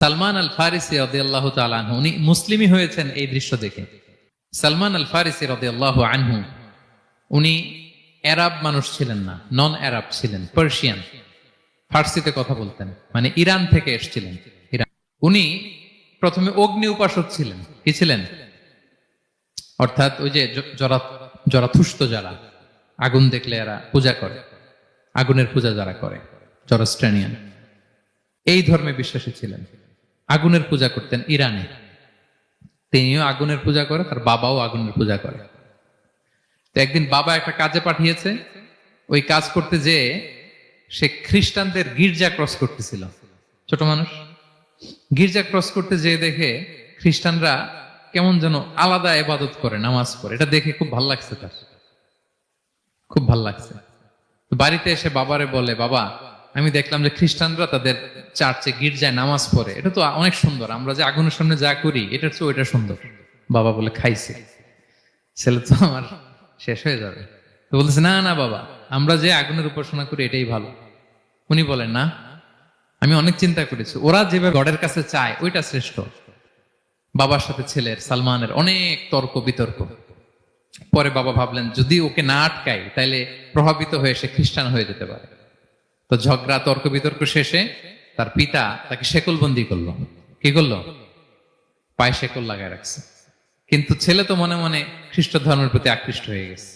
সালমান আল ফারিসি রাদিয়াল্লাহু তাআলা আনহু উনি মুসলিমই হয়েছেন এই দৃশ্য দেখে। সালমান আল ফারিসি রাদিয়াল্লাহু আনহু উনি আরব মানুষ ছিলেন না, নন আরব ছিলেন, পার্সিয়ান, ফার্সিতে কথা বলতেন, মানে ইরান থেকে এসেছিলেন। ইরান। উনি প্রথমে অগ্নি উপাসক ছিলেন। কি ছিলেন? অর্থাৎ ওই যে জরাথুষ্ট যারা আগুন দেখলে এরা পূজা করে, আগুনের পূজা যারা করে, জরস্ট্রানিয়ান, এই ধর্মে বিশ্বাসী ছিলেন। আগুনের পূজা করতেন ইরানে। তিনিও আগুনের পূজা করে, তার বাবাও আগুনের পূজা করে। তো একদিন বাবা একটা কাজে পাঠিয়েছে, ওই কাজ করতে যেয়ে সে খ্রিস্টানদের গির্জা ক্রস করতেছিল। ছোট মানুষ গির্জা ক্রস করতে যেয়ে দেখে খ্রিস্টানরা কেমন যেন আলাদা ইবাদত করে, নামাজ পড়ে। এটা দেখে খুব ভাল লাগছে, তার খুব ভাল লাগছে। বাড়িতে এসে বাবারে বলে, বাবা আমি দেখলাম যে খ্রিস্টানরা তাদের চার্চে গির্জায় নামাজ পড়ে, এটা তো অনেক সুন্দর, আমরা যে আগুনের সামনে যা করি এটার চেয়ে ওইটা সুন্দর। বাবা বলে, খাইছে, ছেলে তো আমার শেষ হয়ে যাবে। তো বলতেছে, না না বাবা, আমরা যে আগুনের উপাসনা করি এটাই ভালো। উনি বলেন, না, আমি অনেক চিন্তা করেছি, ওরা যেভাবে গডের কাছে চায় ওইটা শ্রেষ্ঠ। বাবার সাথে ছেলের, সালমানের অনেক তর্ক বিতর্ক। পরে বাবা ভাবলেন, যদি ওকে না আটকাই তাহলে প্রভাবিত হয়ে সে খ্রিস্টান হয়ে যেতে পারে। তো ঝগড়া তর্ক বিতর্ক শেষে তার পিতা তাকে শেকলবন্দি করলো। কি করলো? পায়ে শেকল লাগায় রাখছে। কিন্তু ছেলে তো মনে মনে খ্রিস্ট ধর্মের প্রতি আকৃষ্ট হয়ে গেছে।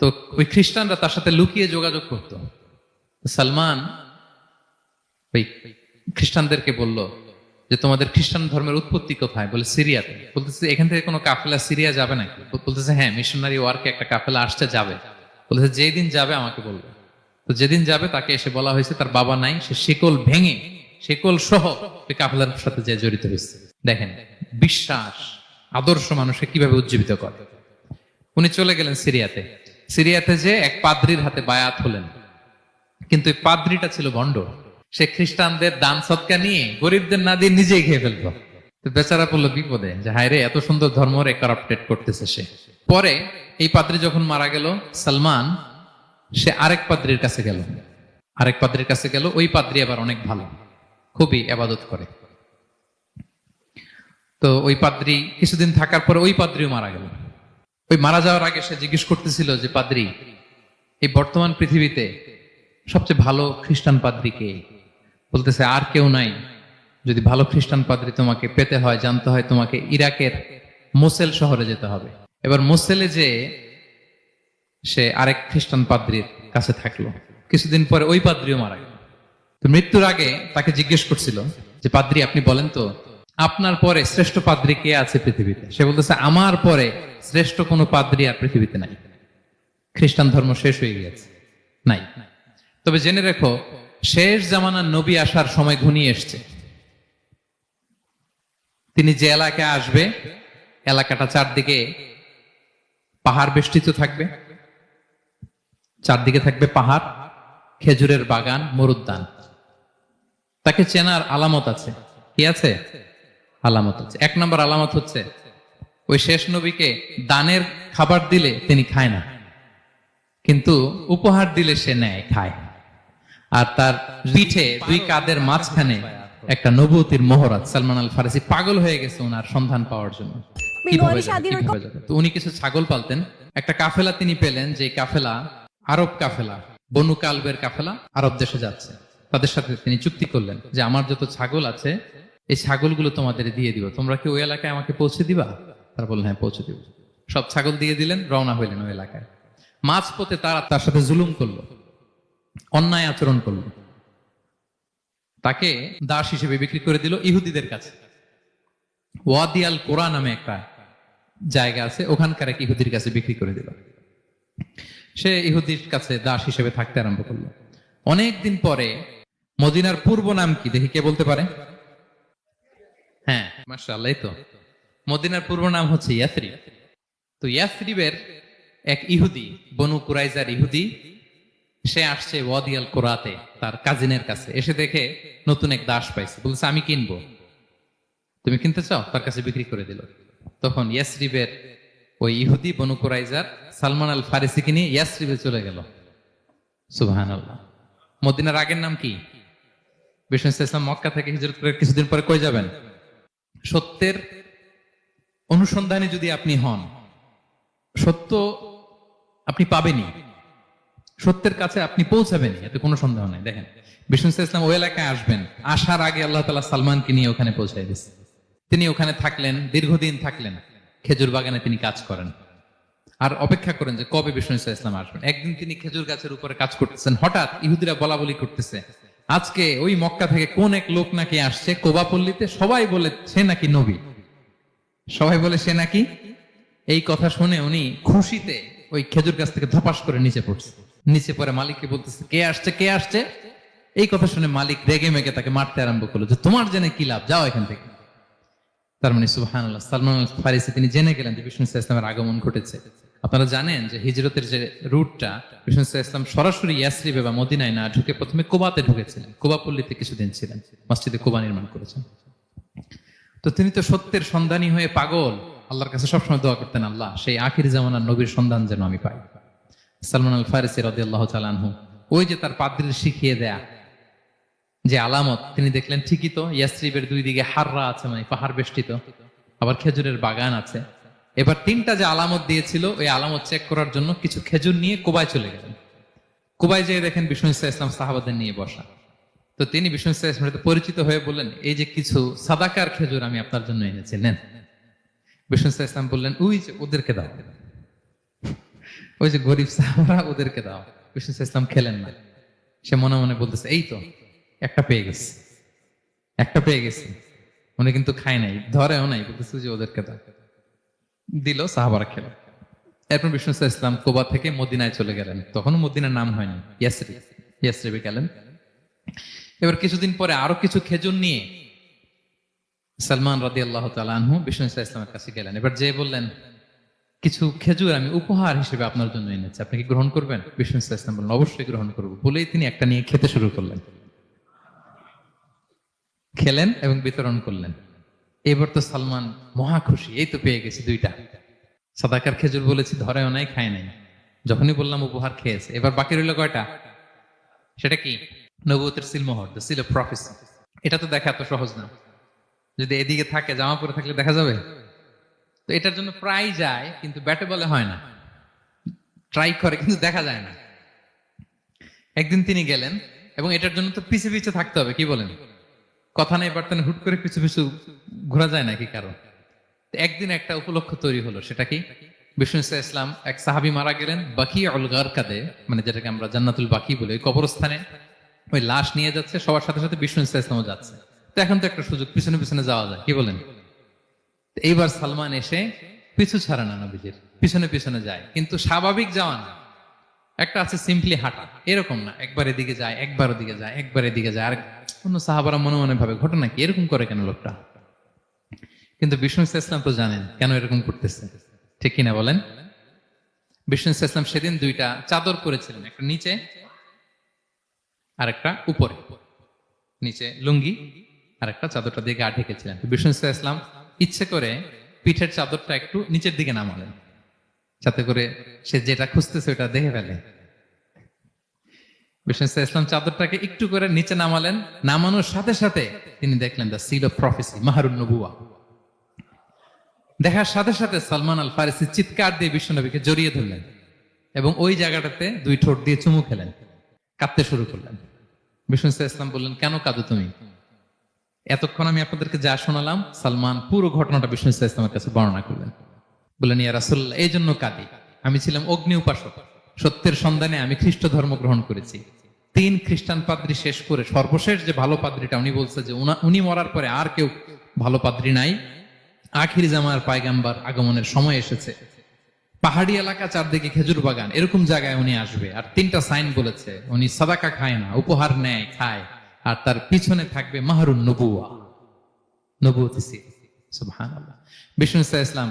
তো ওই খ্রিস্টানরা তার সাথে লুকিয়ে যোগাযোগ করত। সালমান ওই খ্রিস্টানদেরকে বলল যে, তোমাদের খ্রিস্টান ধর্মের উৎপত্তি কোথায়? বলে, সিরিয়াতে। বলতেছে, এখান থেকে কোনো কাফেলা সিরিয়া যাবে নাকি? বলতেছে, হ্যাঁ, মিশনারি ওয়ার্কে একটা কাফেলা আসতে যাবে। বলতেছে, যেদিন যাবে আমাকে বলবে। তো যেদিন যাবে তাকে এসে বলা হয়েছে তার বাবা নাই, সে শিকল ভেঙে, শিকল সহ ওই কাফেলার সাথে যে জড়িত হয়েছে। দেখেন বিশ্বাস, আদর্শ মানুষকে কিভাবে উজ্জীবিত করে। উনি চলে গেলেন সিরিয়াতে। সিরিয়াতে যে এক পাদ্রির হাতে বায়াত হলেন, কিন্তু এই পাদ্রিটা ছিল ভণ্ড। সে খ্রিস্টানদের দান সৎকা নিয়ে গরিবদের না দিয়ে নিজেই খেয়ে ফেলতো। তো বেচারা পড়লো বিপদে, যে হায় রে, এত সুন্দর ধর্ম রে কারাপ্টেড করতেছে সে। পরে এই পাদ্রি যখন মারা গেল, সালমান সে আরেক পাদ্রির কাছে গেল। আরেক পাদ্রির কাছে গেল। ওই পাদ্রি আবার অনেক ভালো, খুবই ইবাদত করে। তো ওই পাদ্রি কিছুদিন থাকার পরে ওই পাদ্রিও মারা গেল। ওই মারা যাওয়ার আগে সে জিজ্ঞেস করতেছিল যে, পাদ্রি, এই বর্তমান পৃথিবীতে সবচেয়ে ভালো খ্রিস্টান পাদ্রি কে? বলতেছে, আর কেউ নাই। যদি ভালো খ্রিস্টান পাদ্রি তোমাকে পেতে হয়, জানতে হয়, তোমাকে ইরাকের মোসেল শহরে যেতে হবে। এবার মোসেলে যে সে আরেক খ্রিস্টান পাদ্রির কাছে থাকলো। কিছুদিন পরে ওই পাদ্রিও মারা গেল। তো মৃত্যুর আগে তাকে জিজ্ঞেস করছিল যে, পাদ্রি আপনি বলেন তো, আপনার পরে শ্রেষ্ঠ পাদ্রি কে আছে পৃথিবীতে? সে বলতেছে, আমার পরে শ্রেষ্ঠ কোনো পাদ্রি আর পৃথিবীতে নাই। খ্রিস্টান ধর্ম শেষ হয়ে গিয়েছে, নাই। তবে জেনে রেখো, শেষ জামানার নবী আসার সময় ঘনিয়ে এসছে। তিনি যে এলাকায় আসবে, এলাকাটা চারদিকে পাহাড় বেষ্টিত থাকবে। চারদিকে থাকবে পাহাড়, খেজুরের বাগান, মরুদ্যান। তাকে চেনার আলামত আছে। কি আছে? আলামত আছে। এক নম্বর আলামত হচ্ছে, ওই শেষ নবীকে দানের খাবার দিলে তিনি খায় না, কিন্তু উপহার দিলে সে নেয়, খায়। আর তার পিঠে দুই কাঁধের মাঝখানে একটা নবুয়তির মোহর আছে। সালমান আল ফারিসি পাগল হয়ে গেছে ওনার সন্ধান পাওয়ার জন্য। কিভাবে যাবে? তো উনি কিছু ছাগল পালতেন। একটা কাফেলা তিনি পেলেন, যে কাফেলা আরব কাফেলা, বনু কালবের কাফেলা, আরব দেশে যাচ্ছে। তাদের সাথে তিনি চুক্তি করলেন যে, আমার যত ছাগল আছে এই ছাগলগুলো তোমাদের দিয়ে দিব, তোমরা কি ওই এলাকায় আমাকে পৌঁছে দিবা? তারা বললেন, হ্যাঁ, পৌঁছে দিব। সব ছাগল দিয়ে দিলেন, রওনা হইলেন ওই এলাকায়। মাঝপথে তারা তার সাথে জুলুম করলো, অন্যায় আচরণ করলো। তাকে দাস হিসেবে বিক্রি করে দিল ইহুদিদের কাছে। ওয়াদি আল কোরা নামে একটা জায়গা আছে, ওখানকার এক ইহুদির কাছে বিক্রি করে দিল। সে ইহুদির কাছে দাস হিসেবে থাকতে আরম্ভ করলো। অনেকদিন পরে মদিনার পূর্ব নাম কি দেখি, কে বলতে পারে? হ্যাঁ, মাশাআল্লাহ, তো মদিনার পূর্ব নাম হচ্ছে ইয়াসরিব। তো ইয়াসরিবের এক ইহুদি, বনু কুরাইজার ইহুদি, সে আসছে ওয়াদি আল কোরাতে তার কাজিনের কাছে। এসে দেখে নতুন এক দাস পাইছে, বলছে, আমি কিনবো, তুমি কিনতে চাও? তার কাছে বিক্রি করে দিল। তখন ইয়াসরিবের ওই ইহুদি, বনু কুরাইজার, সালমান আল ফারিসিকে নিয়ে ইয়াসরিবে চলে গেল। সুবহানাল্লাহ। মদিনার আগের নাম কি? বিষ্ণু ইসলাম মক্কা থেকে হিজরত করে কিছুদিন পরে কই যাবেন? সত্যের অনুসন্ধানে যদি আপনি হন, সত্য আপনি পাবেনই, সত্যের কাছে আপনি পৌঁছাবেনই, এতে কোনো সন্দেহ নাই। দেখেন বিষ্ণু ইসলাম ওই এলাকায় আসবেন, আসার আগে আল্লাহ তাআলা সালমানকে নিয়ে ওখানে পৌঁছায় দিয়েছে। তিনি ওখানে থাকলেন, দীর্ঘদিন থাকলেন, খেজুর বাগানে তিনি কাজ করেন আর অপেক্ষা করেন যে কবে বিষ্ণু ইসলাম আসবেন। একদিন তিনি খেজুর গাছের উপরে কাজ করতেছেন, হঠাৎ ইহুদিরা বলা বলি করতেছে, আজকে ওই মক্কা থেকে কোন এক লোক নাকি আসছে কোবা পল্লীতে, সবাই বলে সে নাকি নবী, সবাই বলে সে নাকি। এই কথা শুনে উনি খুশিতে ওই খেজুর গাছ থেকে ধপাস করে নিচে পড়ছে। নিচে পরে মালিককে বলতেছে, কে আসছে কে আসছে। এই কথা শুনে মালিক রেগে মেগে তাকে মারতে আরম্ভ করলো, যে তোমার জেনে কি লাভ, যাও এখান থেকে। তার মানে সুবহানাল্লাহ, সালমান আল ফারিসি তিনি জেনে গেলেন যে বিষ্ণু ইসলামের আগমন ঘটেছে। আপনারা জানেন যে হিজরতের যে রুটটা, বিষ্ণু ইসলাম সরাসরি ইয়াসরিবে বা মদিনায় না ঢুকে প্রথমে কুবাতে ঢুকেছিলেন, কুবা পল্লীতে কিছুদিন ছিলেন, মসজিদে কুবা নির্মাণ করেছেন। তো তিনি তো সত্যের সন্ধানী হয়ে পাগল, আল্লাহর কাছে সবসময় দোয়া করতেন, আল্লাহ সেই আখির জামানার নবীর সন্ধান যেন আমি পাই। সালমান আল ফারিসি রাদিয়াল্লাহু তাআলা আনহু, ওই যে তার পাদ্রীর শিখিয়ে দেয়া যে আলামত, তিনি দেখলেন ঠিকই তো ইয়াসরিবের দুই দিকে হাররা আছে, মানে পাহাড় বেষ্টিত, আবার খেজুরের বাগান আছে। এবার তিনটা যে আলামত দিয়েছিল, ওই আলামত চেক করার জন্য কিছু খেজুর নিয়ে কুবায় চলে গেলেন। কুবায় যেয়ে দেখেন বিষ্ণু ইসলাম সাহাবাদের নিয়ে বসা। তো তিনি বিষ্ণু ইসলামের সাথে পরিচিত হয়ে বললেন, এই যে কিছু সাদাকার খেজুর আমি আপনার জন্য এনেছি, নেন। বিষ্ণু ইসলাম বললেন, ওই যে ওদেরকে দাও, ওই যে গরিব সাহাবারা, ওদেরকে দাও। বিষ্ণু ইসলাম খেলেন না, সে মনে মনে বলতেছে, এই তো একটা পেয়ে গেছি, একটা পেয়ে গেছি। উনি কিন্তু খায় নাই, ধরেও নাই, বলতেছে যে ওদেরকে দাও। দিল, সাহাবারা খেল। এরপর বিষ্ণু ইসলাম কুবা থেকে মদিনায় চলে গেলেন, তখন মদিনার নাম হয়নি, ইয়াসরিবে গেলেন। এবার কিছুদিন পরে আরো কিছু খেজুর নিয়ে সালমান রাদিয়াল্লাহু তাআলা আনহু বিষ্ণু ইসলামের কাছে গেলেন। এবার যে বললেন, কিছু খেজুর আমি উপহার হিসেবে আপনার জন্য এনেছি, আপনি কি গ্রহণ করবেন? বিষ্ণু ইসলাম বললেন, অবশ্যই গ্রহণ করবো। বলেই তিনি একটা নিয়ে খেতে শুরু করলেন, খেলেন এবং বিতরণ করলেন। এবার তো সালমান মহা খুশি, এই তো পেয়ে গেছি দুইটা সাদাকার খেজুর, বলেছি ধরেও নাই, খায় নাই, যখনই বললাম উপহার খেয়েছে। এবার বাকি রইল কয়টা? সেটা কি? নবুয়তের সিলমোহর, দ্য সিল অফ প্রফেসি। এটা তো দেখা এত সহজ না, যদি এদিকে থাকে, জামা পরে থাকলে দেখা যাবে। তো এটার জন্য প্রায় যায়, কিন্তু ব্যাটে বলে হয় না, ট্রাই করে কিন্তু দেখা যায় না। একদিন তিনি গেলেন, এবং এটার জন্য তো পিছে পিছে থাকতে হবে, কি বলেন? কথা নেই বার্তা নেই, হুট করে পিছু পিছু ঘোরা যায় নাকি কারো? একদিন একটা উপলক্ষ তৈরি হলো, সেটা কি? বিষ্ণু ইসলাম, এক সাহাবী মারা গেলেন বাকিউল গারকাদে, মানে যেটাকে আমরা জান্নাতুল বাকি বলি, ওই কবরস্থানে ওই লাশ নিয়ে যাচ্ছে, সবার সাথে সাথে বিষ্ণু ইসলামও যাচ্ছে। তো এখন তো একটা সুযোগ, পিছনে পিছনে যাওয়া যায়, কি বলেন? এইবার সালমান এসে পিছু ছাড়ে না, নবীজির পিছনে পিছনে যায়, কিন্তু স্বাভাবিক যাওয়া না, একটা আছে সিম্পলি হাঁটা, এরকম না, একবার এদিকে যায়, একবার ওদিকে যায়, একবার এদিকে যায়। আর কোন সাহাবারা মনে মনে ভাবে, ঘটনা কি, এরকম করে কেন লোকটা? কিন্তু বিষ্ণু ইসলাম তো জানেন কেন এরকম করতেছে, ঠিক কিনা বলেন? বিষ্ণু ইসলাম সেদিন দুইটা চাদর পরেছিলেন, একটা নিচে আর একটা উপরে, নিচে লুঙ্গি আর একটা চাদরটা দিয়ে গা ঢেকেছিলেন। বিষ্ণু ইসলাম ইচ্ছে করে পিঠের চাদরটা একটু নিচের দিকে নামালেন, যাতে করে সে যেটা খুঁজতেছে ওটা দেখে ফেলে। বিষ্ণু ইসলাম চাদরটাকে একটু করে নিচে নামালেন, নামানোর সাথে সাথে তিনি দেখলেন দ্য সিল অফ প্রফেসি, মাহরুন নবুয়া। দেখার সাথে সাথে সালমান আল ফারিসি চিৎকার দিয়ে বিশ্বনবীকে জড়িয়ে ধরলেন এবং ওই জায়গাটাতে দুই ঠোঁট দিয়ে চুমু খেলেন, কাঁদতে শুরু করলেন। বিষ্ণু ইসলাম বললেন, কেন কাঁদো তুমি? এতক্ষণ আমি আপনাদেরকে যা শোনালাম, সালমান পুরো ঘটনাটা বিষ্ণু ইসলামের কাছে বর্ণনা করলেন। বললেন, ইয়া রাসূলুল্লাহ, এই জন্য কাঁদি, আমি ছিলাম অগ্নি উপাসক, সত্যের সন্ধানে আমি খ্রিস্ট ধর্ম গ্রহণ করেছি। 3 খ্রিস্টান পাদ্রী শেষ করে সর্বশেষ যে ভালো পাদ্রীটা, উনি বলছে যে উনি মরার পরে আর কেউ ভালো পাদ্রী নাই, আখির জামার পায়গাম্বার আগমনের সময় এসেছে। পাহাড়ি এলাকা, চারদিকে খেজুর বাগান, এরকম জায়গায় উনি আসবে। আর 3টা সাইন বলেছে, উনি সাদাকা খায় না, উপহার নেয়, খায়, আর তার পিছনে থাকবে মাহরুন নবুয়া, নবুয়তি সিল। সুবহানাল্লাহ। বিষ্ণু ইসলাম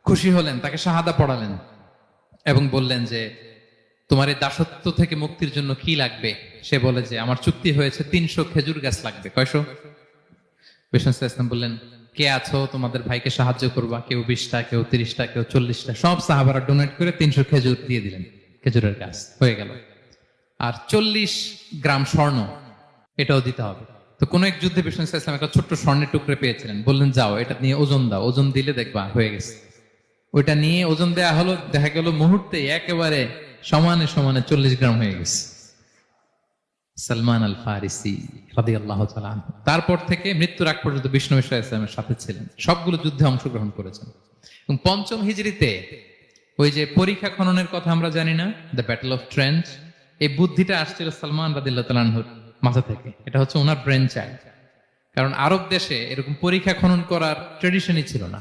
খুশি হলেন, তাকে শাহাদা পড়ালেন এবং বললেন যে, তোমার এই দাসত্ব থেকে মুক্তির জন্য কি লাগবে? সে বলে যে, আমার চুক্তি হয়েছে 300 খেজুর গাছ লাগবে। কয়শো? বিষ্ণু ইসলাম বললেন, কে আছো তোমাদের ভাইকে সাহায্য করবা? কেউ 20টা, কেউ 30টা, কেউ 40টা। সব সাহাবারা ডোনেট করে 300 খেজুর দিয়ে দিলেন, খেজুরের গাছ হয়ে গেল। আর 40 গ্রাম স্বর্ণ, এটাও দিতে হবে। তো কোন এক যুদ্ধে বিষ্ণু ইসলাম একটা ছোট্ট স্বর্ণের টুকরে পেয়েছিলেন, বললেন যাও এটা নিয়ে ওজন দাও, ওজন দিলে দেখবা হয়ে গেছে। ওইটা নিয়ে ওজন দেয়া হলো, দেখা গেল মুহূর্তে একেবারে সমানে সমানে 40 গ্রাম হয়ে গেছে। সালমান আল ফারিসি রাদিয়াল্লাহু তাআলা আনহু তারপর থেকে মৃত্যুর আগ পর্যন্ত বিষ্ণু ইসলামের সাথে ছিলেন, সবগুলো যুদ্ধে অংশগ্রহণ করেছেন। এবং 5ম হিজরিতে ওই যে পরীক্ষা খননের কথা আমরা জানি না, দ্য ব্যাটল অফ ট্রেঞ্চ, এই বুদ্ধিটা আসছিল সালমান রাদিয়াল্লাহু তাআলা আনহুর মাথা থেকে। এটা হচ্ছে ওনার ব্রেন চাইল্ড। কারণ আরব দেশে এরকম পরীক্ষা খনন করার ট্রেডিশনই ছিল না।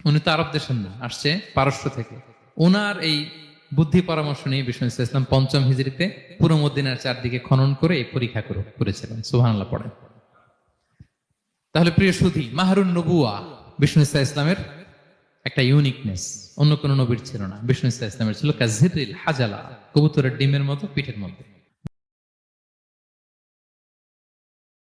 উনি তো আরব দেশের না, আসছে পারস্য থেকে। ওনার এই বুদ্ধি পরামর্শ নিয়ে বিষ্ণু ইসলাম 5ম হিজরিতে পুরো মদিনার চারদিকে খনন করে এই পরীক্ষা করেছিলেন। সুবহানাল্লাহ পড়েন। তাহলে প্রিয় সুধী, মাহরুন নবুয়া বিষ্ণু ইসলামের একটা ইউনিকনেস, অন্য কোন নবীর ছিল না। বিষ্ণু ইসলামের ছিল কাজিরিল হাজালা, কবুতরের ডিমের মতো পিঠের মধ্যে।